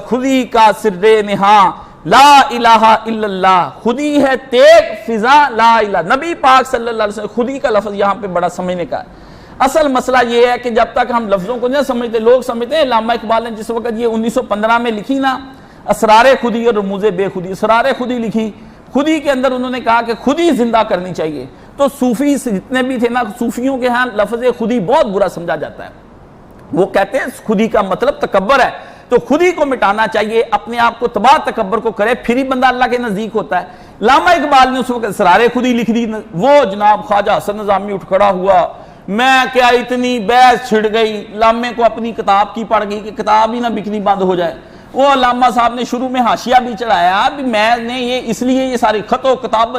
خودی کا سر نہاں لا الہ الا اللہ، خودی ہے تیغ فضا لا الہ۔ نبی پاک صلی اللہ علیہ وسلم خودی کا لفظ یہاں پہ بڑا سمجھنے کا ہے۔ اصل مسئلہ یہ ہے کہ جب تک ہم لفظوں کو نہیں سمجھتے، لوگ سمجھتے ہیں علامہ اقبال نے جس وقت یہ 1915 میں لکھی نا اسرار خودی اور رموز بے خودی، اسرار خودی لکھی، خودی کے اندر انہوں نے کہا کہ خودی زندہ کرنی چاہیے، تو صوفی جتنے بھی تھے نا، صوفیوں کے ہاں لفظ خودی بہت برا سمجھا جاتا ہے۔ وہ کہتے ہیں خودی کا مطلب تکبر ہے، تو خودی کو مٹانا چاہیے، اپنے آپ کو تباہ تکبر کو کرے، پھر ہی بندہ اللہ کے نزدیک ہوتا ہے۔ علامہ اقبال نے اس وقت اسرار خودی لکھ دی، وہ جناب خواجہ حسن نظامی اٹھ کھڑا ہوا، میں کیا اتنی بحث چھڑ گئی، علامے کو اپنی کتاب کی پڑھ گئی کہ کتاب ہی نہ بکنی بند ہو جائے۔ وہ علامہ صاحب نے شروع میں حاشیہ بھی چڑھایا بھی میں نے یہ اس لیے یہ ساری خط و کتاب،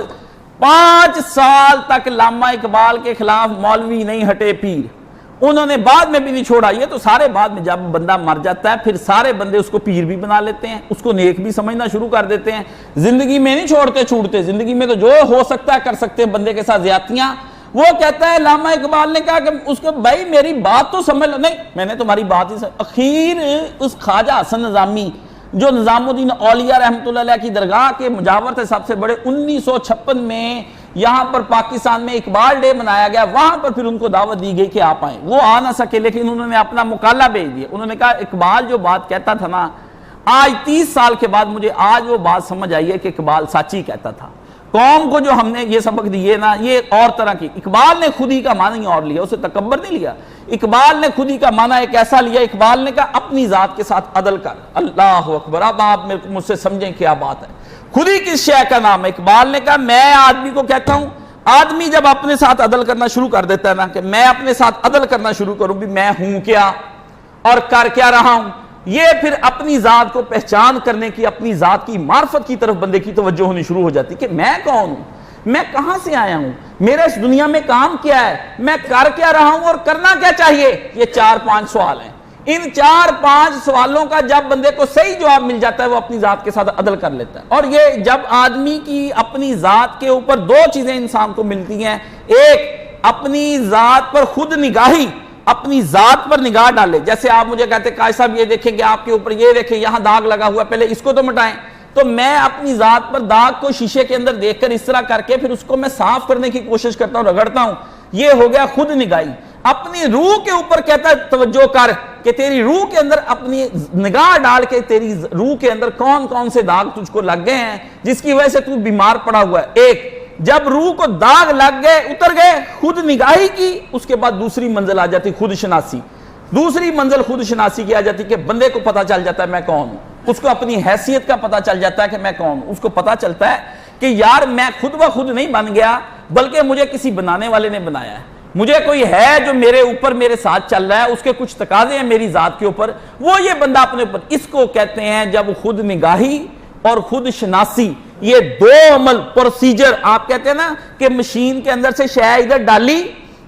5 سال تک علامہ اقبال کے خلاف مولوی نہیں ہٹے پیر، انہوں نے بعد میں بھی نہیں چھوڑا۔ یہ تو سارے بعد میں جب بندہ مر جاتا ہے پھر سارے بندے اس کو پیر بھی بنا لیتے ہیں، اس کو نیک بھی سمجھنا شروع کر دیتے ہیں۔ زندگی میں نہیں چھوڑتے چھوڑتے، زندگی میں تو جو ہو سکتا ہے کر سکتے ہیں بندے کے ساتھ زیادتیاں۔ وہ کہتا ہے علامہ اقبال نے کہا کہ اس کو بھائی میری بات تو سمجھ لو، نہیں میں نے تمہاری بات ہی اخیر اس خواجہ حسن نظامی جو نظام الدین اولیاء رحمۃ اللہ علیہ کی درگاہ کے مجاور تھے سب سے بڑے، 1956 میں یہاں پر پاکستان میں اقبال ڈے منایا گیا، وہاں پر پھر ان کو دعوت دی گئی کہ آپ آئیں۔ وہ آ نہ سکے لیکن انہوں نے اپنا مکالمہ بھیج دیا، انہوں نے کہا اقبال جو بات کہتا تھا نا، آج 30 سال کے بعد مجھے آج وہ بات سمجھ آئی ہے کہ اقبال سچی کہتا تھا۔ قوم کو جو ہم نے یہ سبق دیے نا، یہ اور طرح کی، اقبال نے خودی کا معنی اور لیا، اسے تکبر نہیں لیا، اقبال نے خودی کا معنی ایک ایسا لیا، اقبال نے کہا اپنی ذات کے ساتھ عدل کر۔ اللہ اکبر، اب آپ مجھ سے سمجھیں کیا بات ہے۔ خودی کس شے کا نام ہے؟ اقبال نے کہا میں آدمی کو کہتا ہوں، آدمی جب اپنے ساتھ عدل کرنا شروع کر دیتا ہے نا کہ میں اپنے ساتھ عدل کرنا شروع کروں بھی میں ہوں کیا اور کر کیا رہا ہوں، یہ پھر اپنی ذات کو پہچان کرنے کی، اپنی ذات کی معرفت کی طرف بندے کی توجہ ہونی شروع ہو جاتی کہ میں کون ہوں، میں کہاں سے آیا ہوں، میرا اس دنیا میں کام کیا ہے، میں کر کیا رہا ہوں اور کرنا کیا چاہیے۔ یہ 4-5 سوال ہیں، ان 4-5 سوالوں کا جب بندے کو صحیح جواب مل جاتا ہے وہ اپنی ذات کے ساتھ عدل کر لیتا ہے۔ اور یہ جب آدمی کی اپنی ذات کے اوپر 2 چیزیں انسان کو ملتی ہیں، ایک اپنی ذات پر خود نگاہی، اپنی ذات پر نگاہ ڈالے، جیسے آپ مجھے کہتے ہیں قائد صاحب یہ دیکھیں کہ آپ کے اوپر یہ دیکھیں یہاں داغ لگا ہوا ہے، پہلے اس کو تو مٹائیں، تو میں اپنی ذات پر داغ کو شیشے کے اندر دیکھ کر اس طرح کر کے پھر اس کو میں صاف کرنے کی کوشش کرتا ہوں، رگڑتا ہوں، یہ ہو گیا خود نگاہی۔ اپنی روح کے اوپر کہتا ہے توجہ کر کہ تیری روح کے اندر اپنی نگاہ ڈال کے تیری روح کے اندر کون کون سے داغ تجھ کو لگ گئے ہیں جس کی وجہ سے تو بیمار پڑا ہوا ہے۔ ایک جب روح کو داغ لگ گئے، اتر گئے، خود نگاہی کی، اس کے بعد دوسری منزل آ جاتی خود شناسی۔ دوسری منزل خود شناسی کی آ جاتی کہ بندے کو پتا چل جاتا ہے میں کون ہوں، اس کو اپنی حیثیت کا پتا چل جاتا ہے کہ میں کون ہوں، اس کو پتا چلتا ہے کہ یار میں خود بخود نہیں بن گیا بلکہ مجھے کسی بنانے والے نے بنایا ہے، مجھے کوئی ہے جو میرے اوپر میرے ساتھ چل رہا ہے، اس کے کچھ تقاضے ہیں میری ذات کے اوپر، وہ یہ بندہ اپنے اوپر، اس کو کہتے ہیں جب خود نگاہی اور خود شناسی، یہ 2 عمل پروسیجر، آپ کہتے ہیں نا کہ مشین کے اندر سے شے ادھر ڈالی،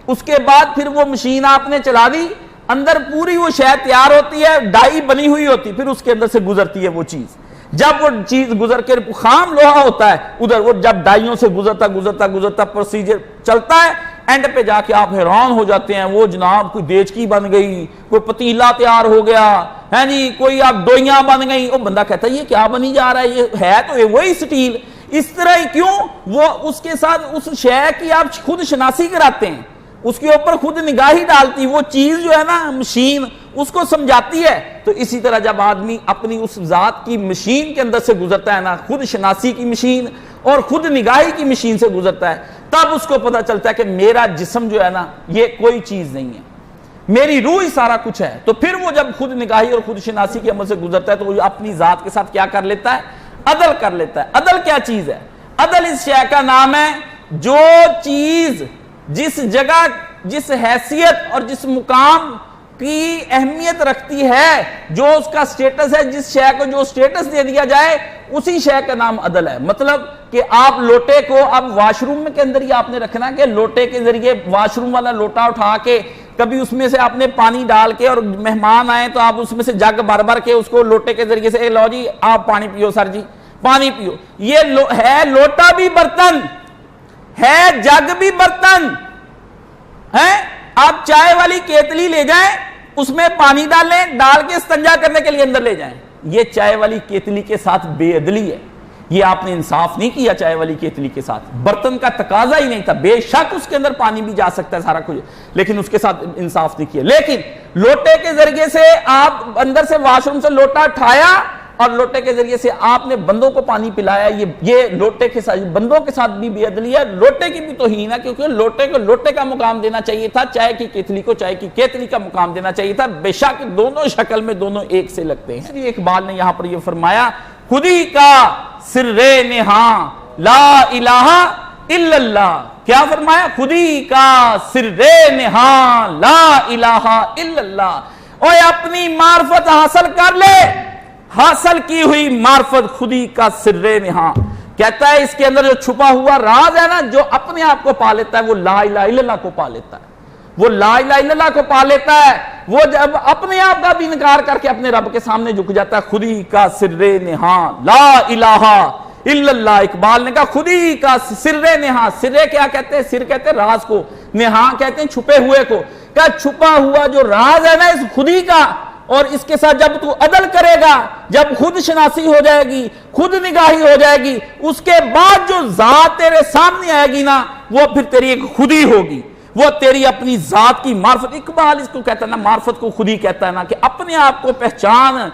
اس کے بعد پھر وہ مشین آپ نے چلا دی، اندر پوری وہ شے تیار ہوتی ہے، ڈائی بنی ہوئی ہوتی، پھر اس کے اندر سے گزرتی ہے وہ چیز، جب وہ چیز گزر کے خام لوہا ہوتا ہے ادھر، وہ جب ڈائیوں سے گزرتا گزرتا گزرتا پروسیجر چلتا ہے، اینڈ پہ جا کے آپ حیران ہو جاتے ہیں، وہ جناب کوئی دیچکی بن گئی، کوئی پتیلا تیار ہو گیا ہے جی، کوئی آپ ڈوئیاں بن گئی، وہ بندہ کہتا ہے یہ کیا بنی جا رہا ہے، یہ ہے تو وہی سٹیل، اس طرح ہی کیوں وہ اس کے ساتھ اس شے کی آپ خود شناسی کراتے ہیں، اس کے اوپر خود نگاہی ڈالتی، وہ چیز جو ہے نا مشین اس کو سمجھاتی ہے۔ تو اسی طرح جب آدمی اپنی اس ذات کی مشین کے اندر سے گزرتا ہے نا، خود شناسی کی مشین اور خود نگاہی کی مشین سے گزرتا ہے، تب اس کو پتا چلتا ہے کہ میرا جسم جو ہے نا یہ کوئی چیز نہیں ہے، میری روح ہی سارا کچھ ہے۔ تو پھر وہ جب خود نگاہی اور خود شناسی کے عمل سے گزرتا ہے تو وہ اپنی ذات کے ساتھ کیا کر لیتا ہے؟ عدل کر لیتا ہے۔ عدل کیا چیز ہے؟ عدل اس شے کا نام ہے جو چیز جس جگہ، جس حیثیت اور جس مقام کی اہمیت رکھتی ہے، جو اس کا سٹیٹس ہے، جس شے کو جو سٹیٹس دے دیا جائے اسی شے کا نام عدل ہے۔ مطلب کہ آپ لوٹے کو اب واش روم کے اندر ہی آپ نے رکھنا کہ لوٹے کے ذریعے واش روم والا لوٹا اٹھا کے کبھی اس میں سے آپ نے پانی ڈال کے اور مہمان آئے تو آپ اس میں سے جگ بھر بھر کے اس کو لوٹے کے ذریعے سے لو جی آپ پانی پیو سر جی پانی پیو، یہ ہے لوٹا بھی برتن ہے، جگ بھی برتن ہے۔ آپ چائے والی کیتلی لے جائیں، اس میں پانی ڈالیں، ڈال کے استنجا کرنے کے لیے اندر لے جائیں، یہ چائے والی کیتلی کے ساتھ بے عدلی ہے، یہ آپ نے انصاف نہیں کیا چائے والی کیتلی کے ساتھ، برتن کا تقاضا ہی نہیں تھا، بے شک اس کے اندر پانی بھی جا سکتا ہے سارا کچھ، لیکن اس کے ساتھ انصاف نہیں کیا۔ لیکن لوٹے کے ذریعے سے آپ اندر سے واش روم سے لوٹا اٹھایا اور لوٹے کے ذریعے سے آپ نے بندوں کو پانی پلایا، یہ لوٹے کے ساتھ بندوں کے ساتھ بھی بے عدلی ہے، لوٹے کی بھی توہین ہے، کیونکہ لوٹے کو لوٹے کا مقام دینا چاہیے تھا، چائے کی کیتلی کو چائے کی کیتلی کا مقام دینا چاہیے تھا، بے شک دونوں شکل میں دونوں ایک سے لگتے ہیں۔ اقبال نے یہاں پر یہ فرمایا خودی کا سر نہاں لا الہ الا اللہ، کیا فرمایا؟ خودی کا سر نہاں لا الہ الا اللہ، اوے اپنی معرفت حاصل کر لے، حاصل کی ہوئی معرفت خودی کا سر نہاں، کہتا ہے اس کے اندر جو چھپا ہوا راز ہے نا، جو اپنے آپ کو پا لیتا ہے وہ لا الہ الا اللہ کو پا لیتا ہے، وہ لا الہ الا اللہ کو پا لیتا ہے، وہ جب اپنے آپ کا بھی انکار کر کے اپنے رب کے سامنے جھک جاتا ہے، خودی کا سر نہاں لا الہ الا اللہ۔ اقبال نے کہا خودی کا سر نہاں، سرے کیا کہتے ہیں؟ سر کہتے ہیں راز کو، نہاں کہتے ہیں چھپے ہوئے کو، کہا چھپا ہوا جو راز ہے نا اس خودی کا، اور اس کے ساتھ جب تو عدل کرے گا، جب خود شناسی ہو جائے گی، خود نگاہی ہو جائے گی، اس کے بعد جو ذات تیرے سامنے آئے گی نا، وہ پھر تیری ایک خودی ہوگی، وہ تیری اپنی ذات کی معرفت۔ اقبال اس کو کہتا ہے نا، معرفت کو خودی کہتا ہے نا، کہ اپنے آپ کو پہچان